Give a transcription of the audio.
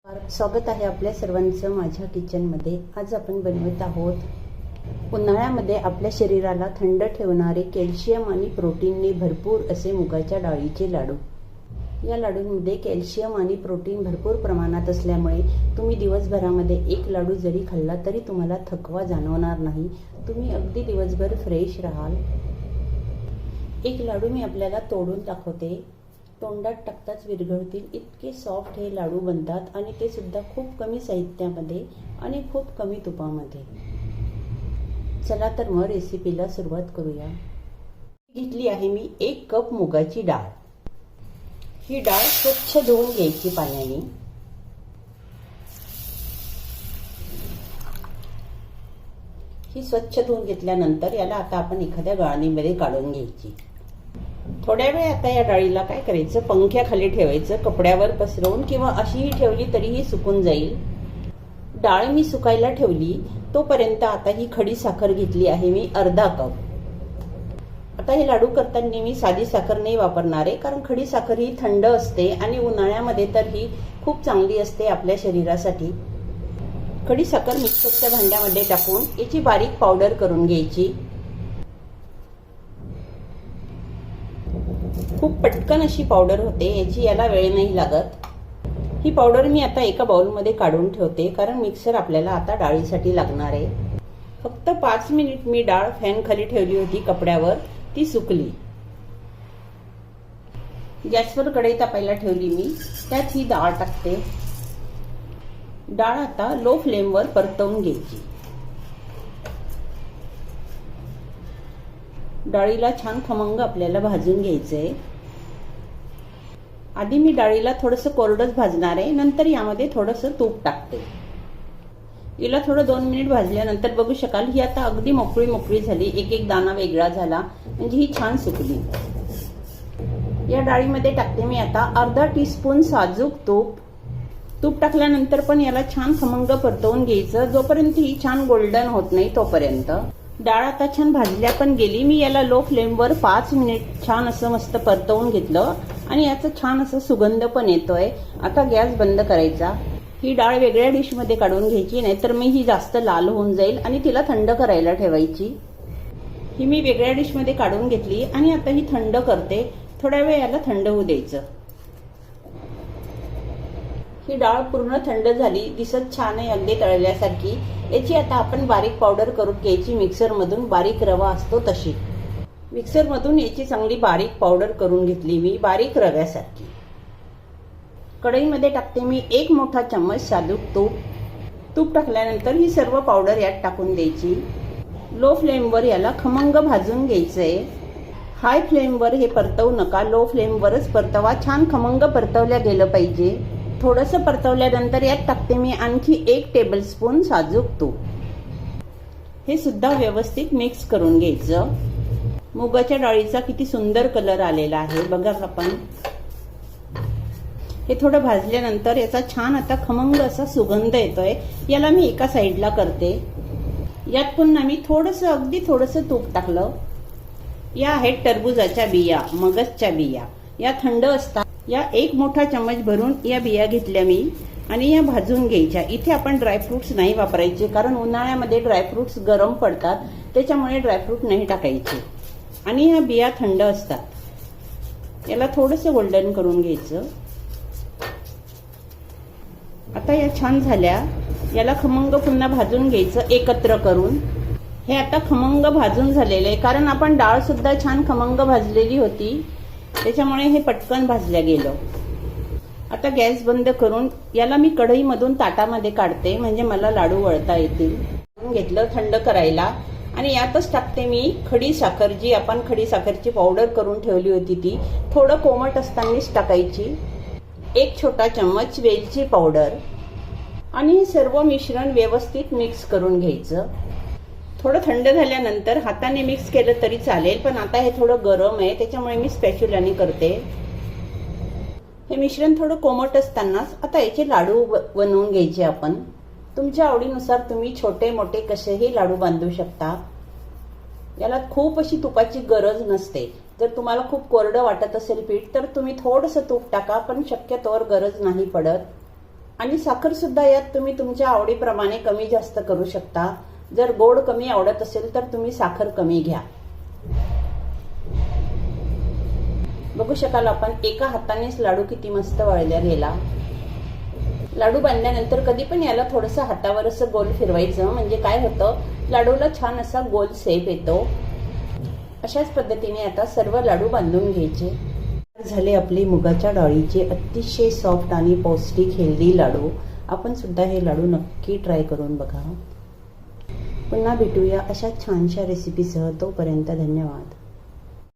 स्वागत आहे आपल्या सर्वांचं माझ्या किचनमध्ये। आज आपण बनवत आहोत उन्हाळ्यामध्ये आपल्या शरीराला थंड ठेवणारे कॅल्शियम आणि प्रोटीनने भरपूर असे मुगाच्या डाळीचे लाडू। या लाडूंमध्ये कॅल्शियम आणि प्रोटीन भरपूर प्रमाणात असल्यामुळे तुम्ही दिवसभरामध्ये एक लाडू जरी खाल्ला तरी तुम्हाला थकवा जाणवणार नाही। तुम्ही अगदी दिवसभर फ्रेश राहाल। एक लाडू मी आपल्याला तोडून दाखवते। तोंडात टाकताच विरघळतील इतके सॉफ्ट हे लाडू बनतात आणि ते सुद्धा खूप कमी साहित्यामध्ये आणि खूप कमी तुपामध्ये। चला तर मग रेसिपीला सुरुवात करूया। घेतली आहे मी 1 कप मुगाची डाळ। ही डाळ स्वच्छ धुवून घ्यायची पाण्याने। ही स्वच्छ धुवून घेतल्यानंतर याला आता आपण एखाद्या गाळणीमध्ये काढून घ्यायची। थोड्या वेळ आता या डाळीला काय करायचं, पंख्याखाली ठेवायचं, कपड्यावर पसरवून किंवा अशीही ठेवली तरीही सुकून जाईल। डाळ मी सुकायला ठेवली तोपर्यंत आता ही खडी साखर घेतली आहे मी अर्धा कप। आता हे लाडू करताना मी साधी साखर नाही वापरणार आहे, कारण खडी साखर ही थंड असते आणि उन्हाळ्यामध्ये तर ही खूप चांगली असते आपल्या शरीरासाठी। खडी साखर मिक्सरच्या भांड्यामध्ये टाकून याची बारीक पावडर करून घ्यायची। खूप पटकन अशी पावडर होते, याला वेळ नाही लागत। ही पावडर मी आता एका बाउलमध्ये काढून ठेवते, कारण मिक्सर आपल्याला आता डाळीसाठी लागणार आहे। फक्त 5 मिनिट मी डाळ फॅन खाली ठेवली होती कपड्यावर, ती सुकली। गॅसवर कढई तापायला ठेवली मी, त्यात ही डाळ टाकते। डाळ आता लो फ्लेमवर परतवून घ्यायची। डाळीला छान खमंग आपल्याला भाजून घ्यायचंय। आधी मी डाळीला थोडंसं कोरडंच भाजणार आहे, नंतर यामध्ये थोडंसं तूप टाकते। हिला थोडं 2 मिनिट भाजल्यानंतर बघू शकाल ही आता अगदी मोकळी मोकळी झाली, एक एक दाणा वेगळा झाला, म्हणजे ही छान सुकली। या डाळीमध्ये टाकते मी आता अर्धा टीस्पून साजूक तूप। तूप टाकल्यानंतर पण याला छान खमंग परतवून घ्यायचं, जोपर्यंत ही छान गोल्डन होत नाही तोपर्यंत। डाळ आता छान भाजल्या पण गेली। मी याला लो फ्लेमवर 5 मिनिट छान असं मस्त परतवून घेतलं आणि याचा छान असं सुगंध पण येतोय। आता गॅस बंद करायचा। ही डाळ वेगळ्या डिशमध्ये काढून घ्यायची, नाहीतर मी ही जास्त लाल होऊन जाईल आणि तिला थंड करायला ठेवायची। ही मी वेगळ्या डिशमध्ये काढून घेतली आणि आता ही थंड करते। थोड्या वेळ याला थंड होऊ द्यायचं। ही डाळ पूर्ण थंड झाली, दिसत छान आहे अगदी तळल्यासारखी। याची आता आपण बारीक पावडर करून घ्यायची, मिक्सर मधून बारीक रवा असतो तशी। मिक्सर मधून याची चांगली बारीक पावडर करून घेतली मी, बारीक रव्यासारखी। कढईमध्ये टाकते मी 1 मोठा चम्मच साजूक तूप। तूप टाकल्यानंतर ही सर्व पावडर यात टाकून द्यायची। लो फ्लेमवर याला खमंग भाजून घ्यायचंय। हाय फ्लेमवर हे परतवू नका, लो फ्लेमवरच परतवा। छान खमंग परतवल्या गेलं पाहिजे। थोडंसं परतवल्यानंतर यात टाकते मी आणखी 1 टेबलस्पून साजूक तूप। हे सुद्धा व्यवस्थित मिक्स करून घ्यायचं। मुगाच्या डाळीचा किती सुंदर कलर आलेला आहे बघा आपण। हे थोडं भाजल्यानंतर याचा छान आता खमंग असा सुगंध येतोय। याला मी एका साईडला करते। यात पुन्हा मी थोडंसं अगदी थोडंसं तूप टाकलं। या आहेत टरबूजाच्या बिया, मगजच्या बिया। या थंड असतात। या 1 मोठा चम्मच भरून या बिया घेतल्या मी आणि या भाजून घ्यायच्या। इथे आपण ड्रायफ्रुट्स नाही वापरायचे, कारण उन्हाळ्यामध्ये ड्रायफ्रुट्स गरम पडतात, त्याच्यामुळे ड्रायफ्रूट नाही टाकायचे। आणि या बिया थंड असतात। याला थोडंसं गोल्डन करून घ्यायचं। आता या छान झाल्या, याला खमंग पुन्हा भाजून घ्यायचं एकत्र करून। हे आता खमंग भाजून झालेले आहे, कारण आपण डाळ सुद्धा छान खमंग भाजलेली होती, त्याच्यामुळे हे पटकन भाजल्या गेलं। आता गॅस बंद करून याला मी कढईमधून ताटामध्ये काढते, म्हणजे मला लाडू वळता येतील। घेतलं थंड करायला आणि यातच टाकते मी खडी साखर, जी आपण खडी साखरची पावडर करून ठेवली होती ती। थोडं कोमट असतानाच टाकायची। 1 छोटा चम्मच वेलची पावडर आणि हे सर्व मिश्रण व्यवस्थित मिक्स करून घ्यायचं। थोडं थंड झाल्यानंतर हाताने मिक्स केलं तरी चालेल, पण आता हे थोडं गरम आहे, त्याच्यामुळे मी स्पॅच्युलाने करते। हे मिश्रण थोडं कोमट असतानाच आता याचे लाडू बनवून घ्यायचे आपण। तुमच्या आवडीनुसार तुम्ही छोटे मोठे कसेही लाडू बांधू शकता। याला खूप अशी तुपाची गरज नसते। जर तुम्हाला खूप कोरडं वाटत असेल पीठ तर तुम्ही थोडंसं तूप टाका, पण शक्यतोवर गरज नाही पडत। आणि साखर सुद्धा यात तुम्ही तुमच्या आवडीप्रमाणे कमी जास्त करू शकता. जर गोड कमी आवडत असेल तर तुम्ही साखर कमी घ्या. बघू शकाल आपण एका हातानेच लाडू किती मस्त वळल्या गेला. लाडू बांधल्यानंतर कधी पण याला थोडंसं हातावर असं गोल फिरवायचं, म्हणजे काय होतं, लाडूला छान असा गोल शेप येतो. अशाच पद्धतीने आता सर्व लाडू बांधून घ्यायचे. झाले आपले मुगाच्या डाळीचे अतिशय सॉफ्ट आणि पौष्टिक हेल्दी लाडू. आपण सुद्धा हे लाडू नक्की ट्राय करून बघा. पुन्हा भेटूया अशा छानशा रेसिपीसह. तोपर्यंत धन्यवाद.